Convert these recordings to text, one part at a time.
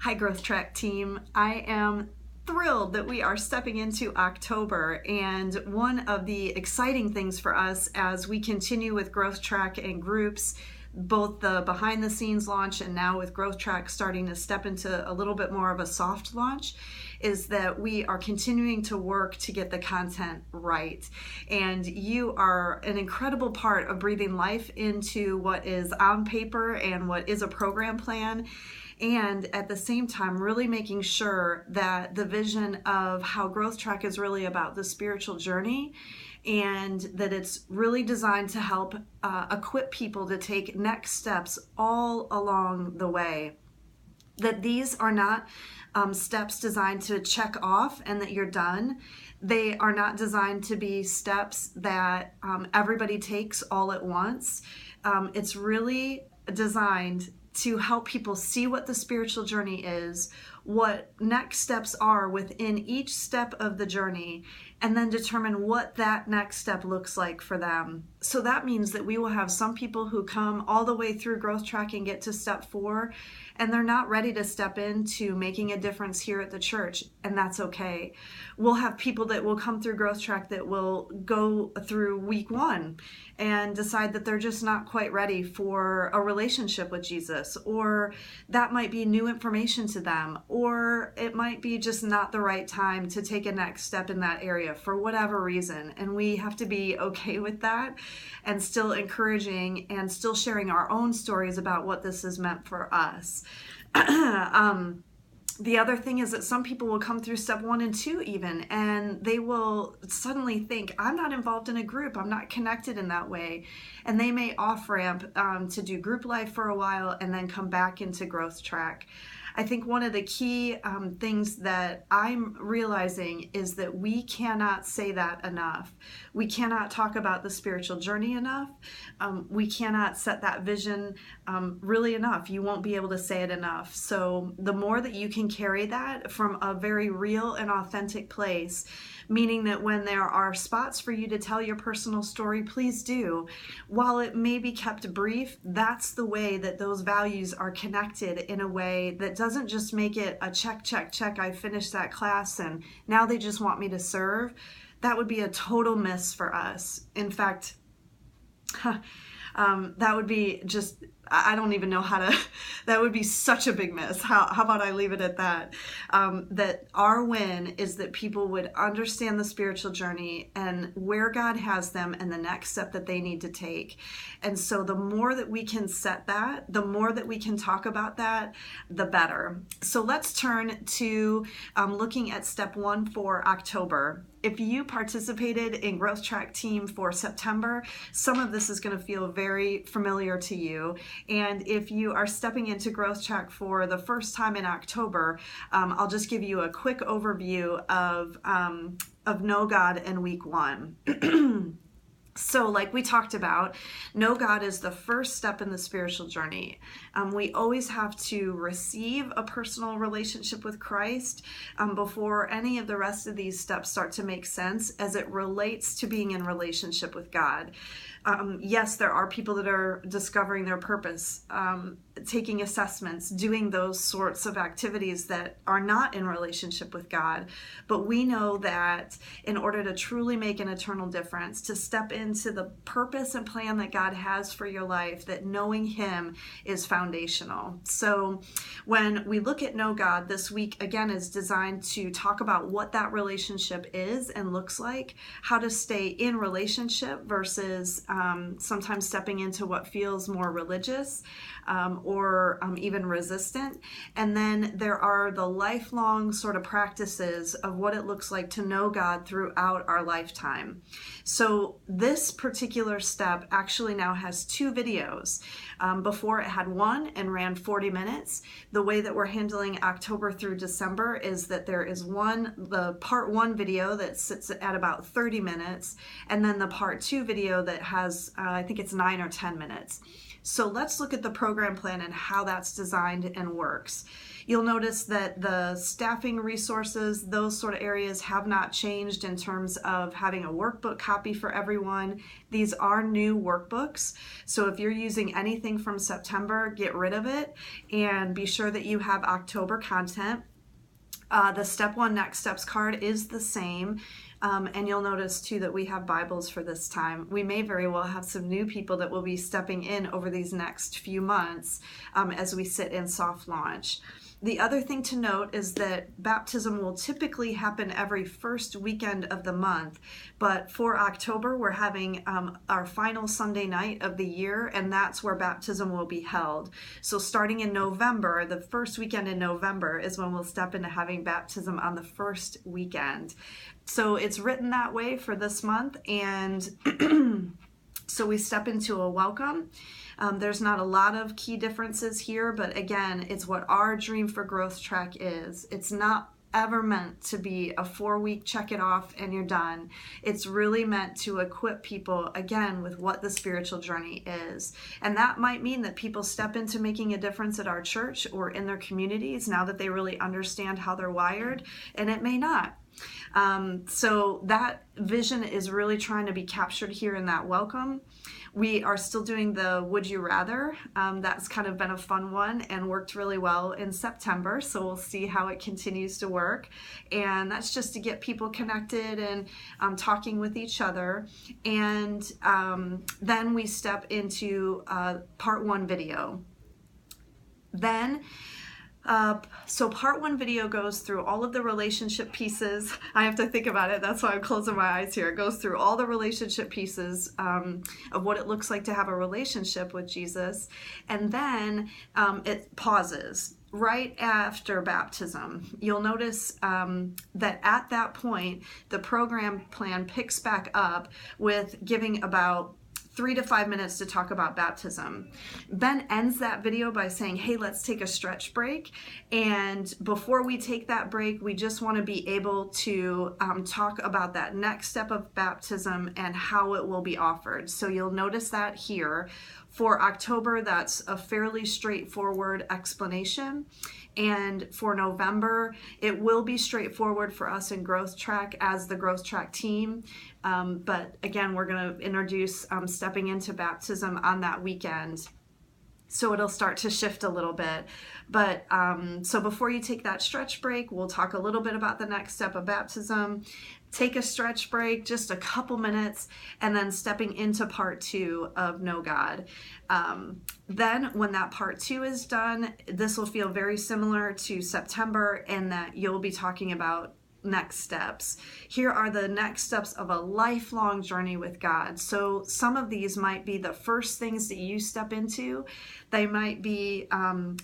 Hi, Growth Track team. I am thrilled that we are stepping into October, and one of the exciting things for us as we continue with Growth Track and groups, both the behind the scenes launch and now with Growth Track starting to step into a little bit more of a soft launch, is that we are continuing to work to get the content right. And you are an incredible part of breathing life into what is on paper and what is a program plan. And at the same time, really making sure that the vision of how Growth Track is really about the spiritual journey, and that it's really designed to help equip people to take next steps all along the way. That these are not steps designed to check off and that you're done. They are not designed to be steps that everybody takes all at once. It's really designed to help people see what the spiritual journey is, what next steps are within each step of the journey, and then determine what that next step looks like for them. So that means that we will have some people who come all the way through Growth Track and get to step 4, and they're not ready to step into making a difference here at the church, and that's okay. We'll have people that will come through Growth Track that will go through week 1 and decide that they're just not quite ready for a relationship with Jesus, or that might be new information to them, or it might be just not the right time to take a next step in that area for whatever reason. And we have to be okay with that, and still encouraging and still sharing our own stories about what this has meant for us. The other thing is that some people will come through step 1 and 2 even, and they will suddenly think, I'm not involved in a group, I'm not connected in that way. And they may off-ramp to do group life for a while and then come back into Growth Track. I think one of the key things that I'm realizing is that we cannot say that enough. We cannot talk about the spiritual journey enough. We cannot set that vision really enough. You won't be able to say it enough. So the more that you can carry that from a very real and authentic place, meaning that when there are spots for you to tell your personal story, please do. While it may be kept brief, that's the way that those values are connected in a way that doesn't just make it a check, check, check, I finished that class and now they just want me to serve. That would be a total miss for us. In fact, that would be just, I don't even know how to, that would be such a big miss. How about I leave it at that? That our win is that people would understand the spiritual journey and where God has them and the next step that they need to take. And so the more that we can set that, the more that we can talk about that, the better. So let's turn to looking at step 1 for October. If you participated in Growth Track team for September, some of this is going to feel very familiar to you. And if you are stepping into Growth Track for the first time in October, I'll just give you a quick overview of Know God in week 1. So like we talked about, Know God is the first step in the spiritual journey. We always have to receive a personal relationship with Christ before any of the rest of these steps start to make sense as it relates to being in relationship with God. Yes, there are people that are discovering their purpose, taking assessments, doing those sorts of activities that are not in relationship with God. But we know that in order to truly make an eternal difference, to step into the purpose and plan that God has for your life, that knowing Him is foundational. So when we look at Know God, this week again is designed to talk about what that relationship is and looks like, how to stay in relationship versus sometimes stepping into what feels more religious or even resistant. And then there are the lifelong sort of practices of what it looks like to know God throughout our lifetime. So this particular step actually now has 2 videos. Before it had 1 and ran 40 minutes. The way that we're handling October through December is that there is the part 1 video that sits at about 30 minutes, and then the part 2 video that has, I think it's 9 or 10 minutes. So let's look at the program plan and how that's designed and works. You'll notice that the staffing resources, those sort of areas have not changed in terms of having a workbook copy for everyone. These are new workbooks. So if you're using anything from September, get rid of it and be sure that you have October content. The Step 1 Next Steps card is the same. And you'll notice too that we have Bibles for this time. We may very well have some new people that will be stepping in over these next few months as we sit in soft launch. The other thing to note is that baptism will typically happen every first weekend of the month, but for October we're having our final Sunday night of the year, and that's where baptism will be held. So starting in November, the first weekend in November is when we'll step into having baptism on the first weekend. So it's written that way for this month, and so we step into a welcome. There's not a lot of key differences here, but again, it's what our Dream for Growth track is. It's not ever meant to be a 4-week check it off and you're done. It's really meant to equip people, again, with what the spiritual journey is. And that might mean that people step into making a difference at our church or in their communities now that they really understand how they're wired, and it may not. So that vision is really trying to be captured here in that welcome. We are still doing the Would You Rather. That's kind of been a fun one and worked really well in September. So we'll see how it continues to work. And that's just to get people connected and talking with each other. And then we step into part 1 video. Then so part 1 video goes through all of the relationship pieces. I have to think about it. That's why I'm closing my eyes here. It goes through all the relationship pieces of what it looks like to have a relationship with Jesus. And then it pauses right after baptism. You'll notice that at that point, the program plan picks back up with giving about 3 to 5 minutes to talk about baptism. Ben ends that video by saying, hey, let's take a stretch break. And before we take that break, we just want to be able to talk about that next step of baptism and how it will be offered. So you'll notice that here. For October, that's a fairly straightforward explanation. And for November, it will be straightforward for us in Growth Track as the Growth Track team. But again, we're going to introduce stepping into baptism on that weekend. So it'll start to shift a little bit. But so before you take that stretch break, we'll talk a little bit about the next step of baptism. Take a stretch break, just a couple minutes, and then stepping into part 2 of Know God. Then when that part 2 is done, this will feel very similar to September in that you'll be talking about next steps. Here are the next steps of a lifelong journey with God. So some of these might be the first things that you step into. They might be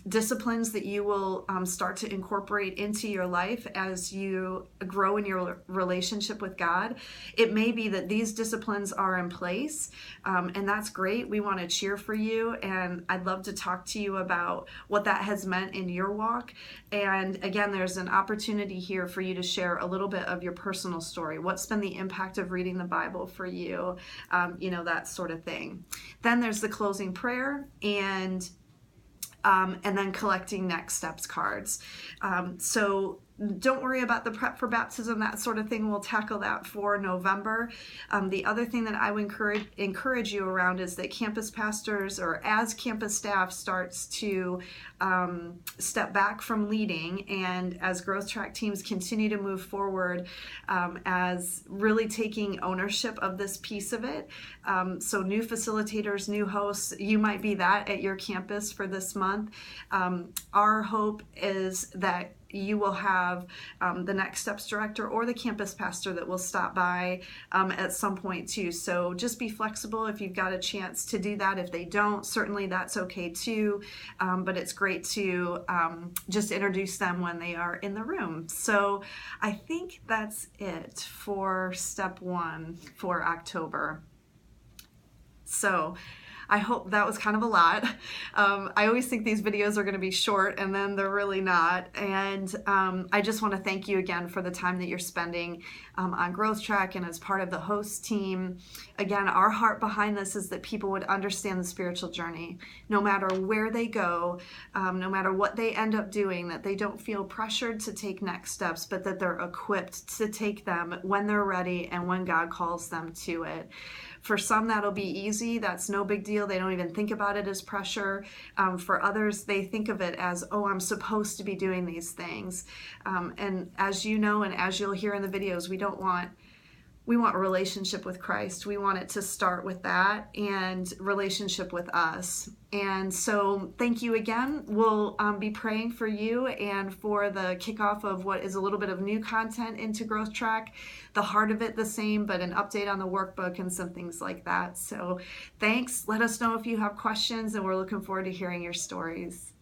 disciplines that you will start to incorporate into your life as you grow in your relationship with God. It may be that these disciplines are in place, and that's great. We want to cheer for you, and I'd love to talk to you about what that has meant in your walk. And again, there's an opportunity here for you to share a little bit of your personal story. What's been the impact of reading the Bible for you? That sort of thing. Then there's the closing prayer and then collecting next steps cards. So don't worry about the prep for baptism, that sort of thing. We'll tackle that for November. The other thing that I would encourage you around is that campus pastors, or as campus staff starts to step back from leading, and as Growth Track teams continue to move forward as really taking ownership of this piece of it. So new facilitators, new hosts, you might be that at your campus for this month. Our hope is that you will have the Next Steps director or the campus pastor that will stop by at some point too. So just be flexible if you've got a chance to do that. If they don't, certainly that's okay too. But it's great to just introduce them when they are in the room. So I think that's it for step 1 for October. So I hope that was kind of a lot. I always think these videos are going to be short, and then they're really not. And I just want to thank you again for the time that you're spending on Growth Track and as part of the host team. Again, our heart behind this is that people would understand the spiritual journey, no matter where they go, no matter what they end up doing, that they don't feel pressured to take next steps, but that they're equipped to take them when they're ready and when God calls them to it. For some, that'll be easy. That's no big deal. They don't even think about it as pressure. For others, they think of it as, oh, I'm supposed to be doing these things. And as you know, and as you'll hear in the videos, we want a relationship with Christ. We want it to start with that and relationship with us. And so thank you again. We'll be praying for you and for the kickoff of what is a little bit of new content into Growth Track. The heart of it the same, but an update on the workbook and some things like that. So thanks. Let us know if you have questions, and we're looking forward to hearing your stories.